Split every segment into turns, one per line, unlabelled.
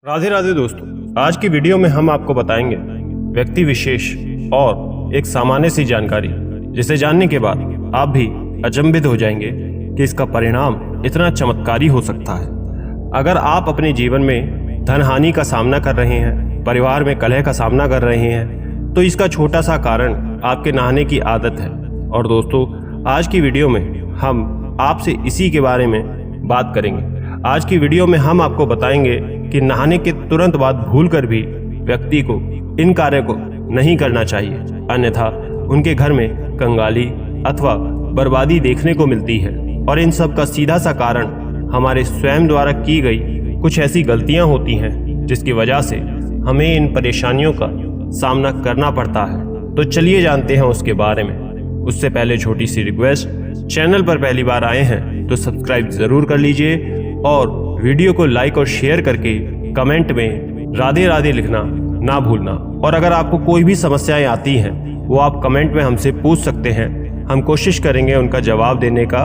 राधे राधे दोस्तों, आज की वीडियो में हम आपको बताएंगे व्यक्ति विशेष और एक सामान्य सी जानकारी, जिसे जानने के बाद आप भी अचंभित हो जाएंगे कि इसका परिणाम इतना चमत्कारी हो सकता है। अगर आप अपने जीवन में धन हानि का सामना कर रहे हैं, परिवार में कलह का सामना कर रहे हैं, तो इसका छोटा सा कारण आपके नहाने की आदत है। और दोस्तों, आज की वीडियो में हम आपसे इसी के बारे में बात करेंगे। आज की वीडियो में हम आपको बताएंगे कि नहाने के तुरंत बाद भूलकर भी व्यक्ति को इन कार्यों को नहीं करना चाहिए, अन्यथा उनके घर में कंगाली अथवा बर्बादी देखने को मिलती है। और इन सब का सीधा सा कारण हमारे स्वयं द्वारा की गई कुछ ऐसी गलतियां होती हैं जिसकी वजह से हमें इन परेशानियों का सामना करना पड़ता है। तो चलिए जानते हैं उसके बारे में। उससे पहले छोटी सी रिक्वेस्ट, चैनल पर पहली बार आए हैं तो सब्सक्राइब जरूर कर लीजिए और वीडियो को लाइक और शेयर करके कमेंट में राधे राधे लिखना ना भूलना। और अगर आपको कोई भी समस्याएं आती हैं वो आप कमेंट में हमसे पूछ सकते हैं, हम कोशिश करेंगे उनका जवाब देने का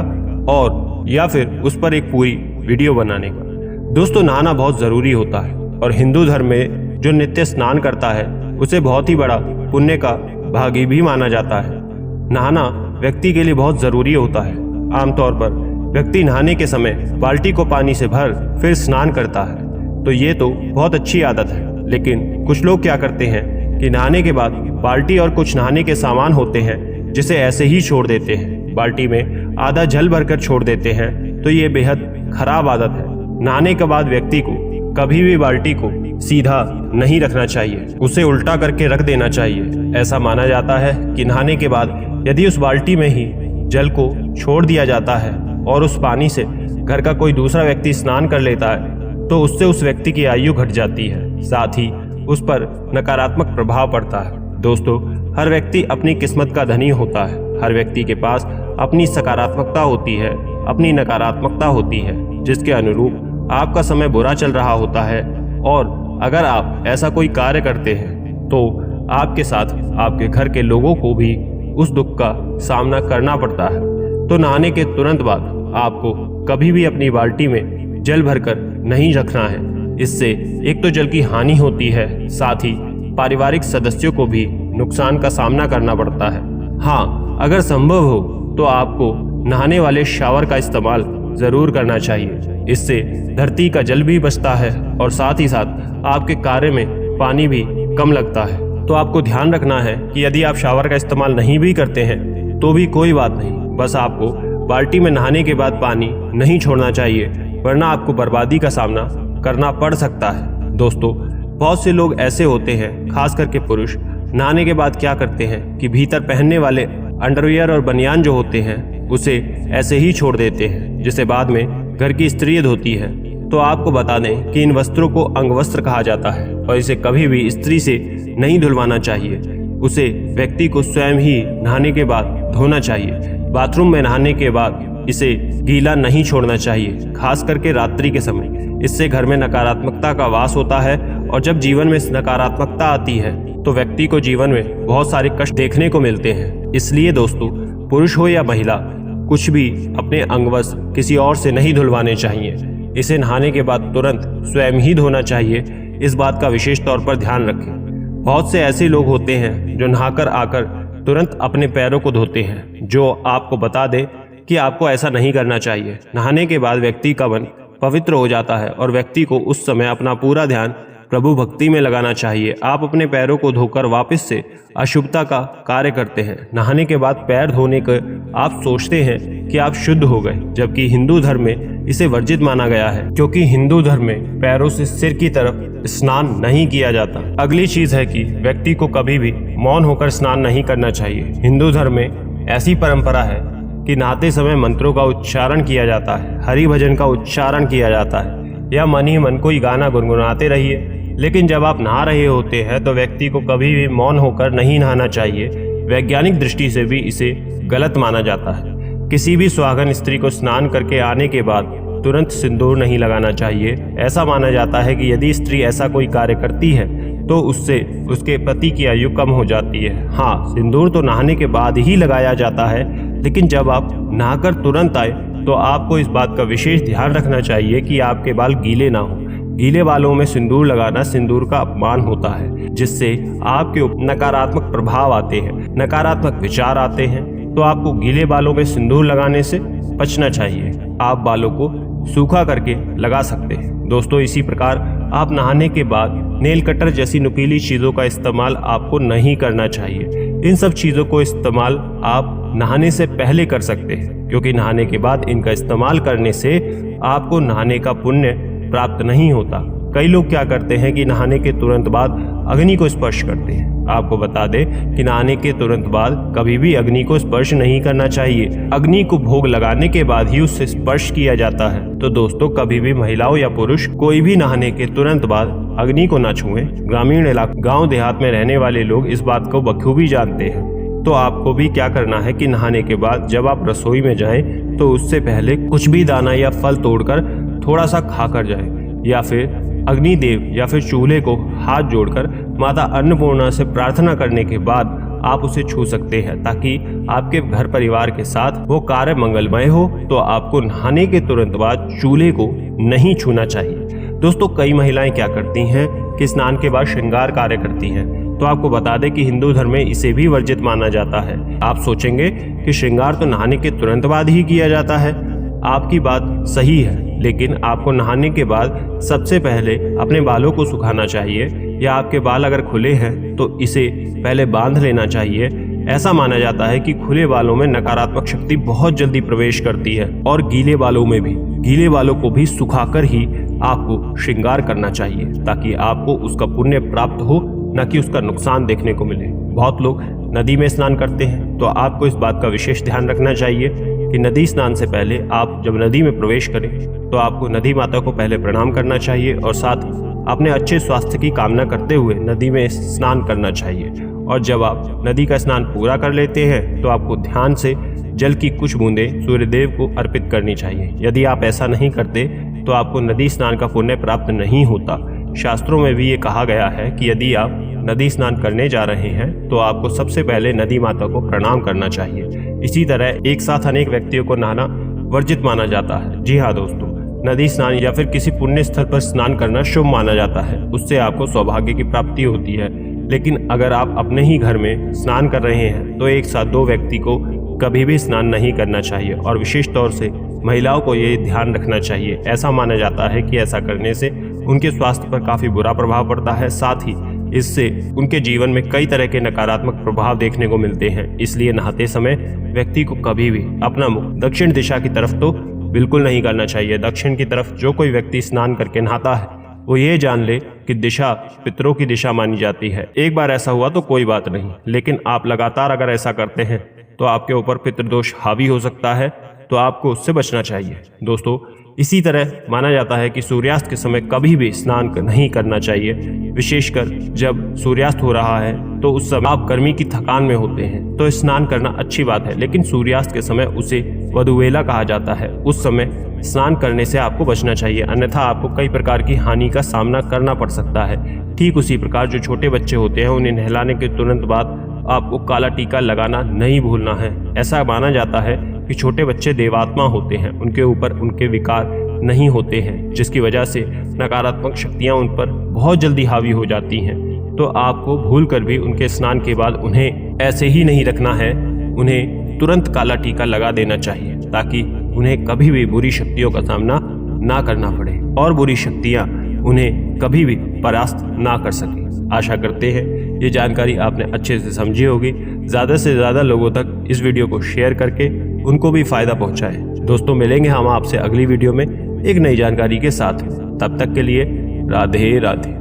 और या फिर उस पर एक पूरी वीडियो बनाने का। दोस्तों, नहाना बहुत ज़रूरी होता है और हिंदू धर्म में जो नित्य स्नान करता है उसे बहुत ही बड़ा पुण्य का भागी भी माना जाता है। नहाना व्यक्ति के लिए बहुत ज़रूरी होता है। आमतौर पर व्यक्ति नहाने के समय बाल्टी को पानी से भर फिर स्नान करता है, तो ये तो बहुत अच्छी आदत है। लेकिन कुछ लोग क्या करते हैं कि नहाने के बाद बाल्टी और कुछ नहाने के सामान होते हैं जिसे ऐसे ही छोड़ देते हैं, बाल्टी में आधा जल भरकर छोड़ देते हैं। तो ये बेहद खराब आदत है। नहाने के बाद व्यक्ति को कभी भी बाल्टी को सीधा नहीं रखना चाहिए, उसे उल्टा करके रख देना चाहिए। ऐसा माना जाता है कि नहाने के बाद यदि उस बाल्टी में ही जल को छोड़ दिया जाता है और उस पानी से घर का कोई दूसरा व्यक्ति स्नान कर लेता है तो उससे उस व्यक्ति की आयु घट जाती है, साथ ही उस पर नकारात्मक प्रभाव पड़ता है। दोस्तों, हर व्यक्ति अपनी किस्मत का धनी होता है। हर व्यक्ति के पास अपनी सकारात्मकता होती है, अपनी नकारात्मकता होती है, जिसके अनुरूप आपका समय बुरा चल रहा होता है। और अगर आप ऐसा कोई कार्य करते हैं तो आपके साथ आपके घर के लोगों को भी उस दुख का सामना करना पड़ता है। तो नहाने के तुरंत बाद आपको कभी भी अपनी बाल्टी में जल भरकर नहीं रखना है। इससे एक तो जल की हानि होती है, साथ ही पारिवारिक सदस्यों को भी नुकसान का सामना करना पड़ता है। हाँ, अगर संभव हो तो आपको नहाने वाले शावर का इस्तेमाल जरूर करना चाहिए। इससे धरती का जल भी बचता है और साथ ही साथ आपके कार्य में पानी भी कम लगता है। तो आपको ध्यान रखना है कि यदि आप शावर का इस्तेमाल नहीं भी करते हैं तो भी कोई बात नहीं, बस आपको बाल्टी में नहाने के बाद पानी नहीं छोड़ना चाहिए, वरना आपको बर्बादी का सामना करना पड़ सकता है। दोस्तों, बहुत से लोग ऐसे होते हैं, खास करके पुरुष, नहाने के बाद क्या करते हैं कि भीतर पहनने वाले अंडरवियर और बनियान जो होते हैं उसे ऐसे ही छोड़ देते हैं, जिसे बाद में घर की स्त्री धोती है। तो आपको बता दें कि इन वस्त्रों को अंगवस्त्र कहा जाता है और इसे कभी भी स्त्री से नहीं धुलवाना चाहिए। उसे व्यक्ति को स्वयं ही नहाने के बाद धोना चाहिए। बाथरूम में नहाने के बाद इसे गीला नहीं छोड़ना चाहिए, खास करके रात्रि के समय। इससे घर में नकारात्मकता का वास होता है और जब जीवन में नकारात्मकता आती है तो व्यक्ति को जीवन में बहुत सारे कष्ट देखने को मिलते हैं। इसलिए दोस्तों, पुरुष हो या महिला, कुछ भी अपने अंगवस्त्र किसी और से नहीं धुलवाने चाहिए। इसे नहाने के बाद तुरंत स्वयं ही धोना चाहिए। इस बात का विशेष तौर पर ध्यान रखें। बहुत से ऐसे लोग होते हैं जो नहाकर आकर तुरंत अपने पैरों को धोते हैं, जो आपको बता दें कि आपको ऐसा नहीं करना चाहिए। नहाने के बाद व्यक्ति का मन पवित्र हो जाता है और व्यक्ति को उस समय अपना पूरा ध्यान प्रभु भक्ति में लगाना चाहिए। आप अपने पैरों को धोकर वापस से अशुभता का कार्य करते हैं। नहाने के बाद पैर धोने के आप सोचते हैं कि आप शुद्ध हो गए, जबकि हिंदू धर्म में इसे वर्जित माना गया है, क्योंकि हिंदू धर्म में पैरों से सिर की तरफ स्नान नहीं किया जाता। अगली चीज है कि व्यक्ति को कभी भी मौन होकर स्नान नहीं करना चाहिए। हिंदू धर्म में ऐसी परंपरा है कि नहाते समय मंत्रों का उच्चारण किया जाता है, हरि भजन का उच्चारण किया जाता है, या मन ही मन कोई गाना गुनगुनाते रहिए। लेकिन जब आप नहा रहे होते हैं तो व्यक्ति को कभी भी मौन होकर नहीं नहाना चाहिए। वैज्ञानिक दृष्टि से भी इसे गलत माना जाता है। किसी भी सुहागन स्त्री को स्नान करके आने के बाद तुरंत सिंदूर नहीं लगाना चाहिए। ऐसा माना जाता है कि यदि स्त्री ऐसा कोई कार्य करती है तो उससे उसके पति की आयु कम हो जाती है। हाँ, सिंदूर तो नहाने के बाद ही लगाया जाता है, लेकिन जब आप नहाकर तुरंत आए तो आपको इस बात का विशेष ध्यान रखना चाहिए कि आपके बाल गीले ना हो। गीले बालों में सिंदूर लगाना सिंदूर का अपमान होता है, जिससे आपके ऊपर नकारात्मक प्रभाव आते हैं, नकारात्मक विचार आते हैं। तो आपको गीले बालों में सिंदूर लगाने से बचना चाहिए। आप बालों को सूखा करके लगा सकते हैं। दोस्तों, इसी प्रकार आप नहाने के बाद नेल कटर जैसी नुकीली चीज़ों का इस्तेमाल आपको नहीं करना चाहिए। इन सब चीज़ों को इस्तेमाल आप नहाने से पहले कर सकते हैं, क्योंकि नहाने के बाद इनका इस्तेमाल करने से आपको नहाने का पुण्य प्राप्त नहीं होता। कई लोग क्या करते हैं कि नहाने के तुरंत बाद अग्नि को स्पर्श करते हैं। आपको बता दें कि नहाने के तुरंत बाद कभी भी अग्नि को स्पर्श नहीं करना चाहिए। अग्नि को भोग लगाने के बाद ही उससे स्पर्श किया जाता है। तो दोस्तों, कभी भी महिलाओं या पुरुष कोई भी नहाने के तुरंत बाद अग्नि को न छुएं। ग्रामीण इलाके, गाँव देहात में रहने वाले लोग इस बात को बखूबी जानते हैं। तो आपको भी क्या करना है कि नहाने के बाद जब आप रसोई में जाएं तो उससे पहले कुछ भी दाना या फल तोड़कर थोड़ा सा खाकर जाएं, या फिर अग्निदेव या फिर चूल्हे को हाथ जोड़कर माता अन्नपूर्णा से प्रार्थना करने के बाद आप उसे छू सकते हैं, ताकि आपके घर परिवार के साथ वो कार्य मंगलमय हो। तो आपको नहाने के तुरंत बाद चूल्हे को नहीं छूना चाहिए। दोस्तों, कई महिलाएं क्या करती हैं कि स्नान के बाद श्रृंगार कार्य करती हैं। तो आपको बता दें कि हिंदू धर्म में इसे भी वर्जित माना जाता है। आप सोचेंगे कि श्रृंगार तो नहाने के तुरंत बाद ही किया जाता है। आपकी बात सही है, लेकिन आपको नहाने के बाद सबसे पहले अपने बालों को सुखाना चाहिए, या आपके बाल अगर खुले हैं तो इसे पहले बांध लेना चाहिए। ऐसा माना जाता है कि खुले बालों में नकारात्मक शक्ति बहुत जल्दी प्रवेश करती है, और गीले बालों में भी। गीले बालों को भी सुखाकर ही आपको श्रृंगार करना चाहिए, ताकि आपको उसका पुण्य प्राप्त हो, न कि उसका नुकसान देखने को मिले। बहुत लोग नदी में स्नान करते हैं, तो आपको इस बात का विशेष ध्यान रखना चाहिए कि नदी स्नान से पहले आप जब नदी में प्रवेश करें तो आपको नदी माता को पहले प्रणाम करना चाहिए, और साथ अपने अच्छे स्वास्थ्य की कामना करते हुए नदी में स्नान करना चाहिए। और जब आप नदी का स्नान पूरा कर लेते हैं तो आपको ध्यान से जल की कुछ बूंदें सूर्यदेव को अर्पित करनी चाहिए। यदि आप ऐसा नहीं करते तो आपको नदी स्नान का पुण्य प्राप्त नहीं होता। शास्त्रों में भी ये कहा गया है कि यदि आप नदी स्नान करने जा रहे हैं तो आपको सबसे पहले नदी माता को प्रणाम करना चाहिए। इसी तरह एक साथ अनेक व्यक्तियों को नहाना वर्जित माना जाता है। जी हाँ दोस्तों, नदी स्नान या फिर किसी पुण्य स्थल पर स्नान करना शुभ माना जाता है। उससे आपको सौभाग्य की प्राप्ति होती है। लेकिन अगर आप अपने ही घर में स्नान कर रहे हैं तो एक साथ दो व्यक्ति को कभी भी स्नान नहीं करना चाहिए, और विशेष तौर से महिलाओं को ये ध्यान रखना चाहिए। ऐसा माना जाता है कि ऐसा करने से उनके स्वास्थ्य पर काफ़ी बुरा प्रभाव पड़ता है, साथ ही इससे उनके जीवन में कई तरह के नकारात्मक प्रभाव देखने को मिलते हैं। इसलिए नहाते समय व्यक्ति को कभी भी अपना मुख दक्षिण दिशा की तरफ तो बिल्कुल नहीं करना चाहिए। दक्षिण की तरफ जो कोई व्यक्ति स्नान करके नहाता है वो ये जान ले कि दिशा पितरों की दिशा मानी जाती है। एक बार ऐसा हुआ तो कोई बात नहीं, लेकिन आप लगातार अगर ऐसा करते हैं तो आपके ऊपर पितृदोष हावी हो सकता है, तो आपको उससे बचना चाहिए। दोस्तों, इसी तरह माना जाता है कि सूर्यास्त के समय कभी भी स्नान नहीं करना चाहिए। विशेषकर जब सूर्यास्त हो रहा है तो उस समय आप गर्मी की थकान में होते हैं तो स्नान करना अच्छी बात है, लेकिन सूर्यास्त के समय उसे वधुवेला कहा जाता है। उस समय स्नान करने से आपको बचना चाहिए, अन्यथा आपको कई प्रकार की हानि का सामना करना पड़ सकता है। ठीक उसी प्रकार जो छोटे बच्चे होते हैं उन्हें नहलाने के तुरंत बाद आपको काला टीका लगाना नहीं भूलना है। ऐसा माना जाता है कि छोटे बच्चे देवात्मा होते हैं, उनके ऊपर उनके विकार नहीं होते हैं, जिसकी वजह से नकारात्मक शक्तियां उन पर बहुत जल्दी हावी हो जाती हैं। तो आपको भूलकर भी उनके स्नान के बाद उन्हें ऐसे ही नहीं रखना है, उन्हें तुरंत काला टीका लगा देना चाहिए, ताकि उन्हें कभी भी बुरी शक्तियों का सामना ना करना पड़े और बुरी शक्तियां उन्हें कभी भी परास्त ना कर सके। आशा करते हैं ये जानकारी आपने अच्छे से समझी होगी। ज़्यादा से ज़्यादा लोगों तक इस वीडियो को शेयर करके उनको भी फायदा पहुंचाएं। दोस्तों, मिलेंगे हम आपसे अगली वीडियो में एक नई जानकारी के साथ। तब तक के लिए राधे राधे।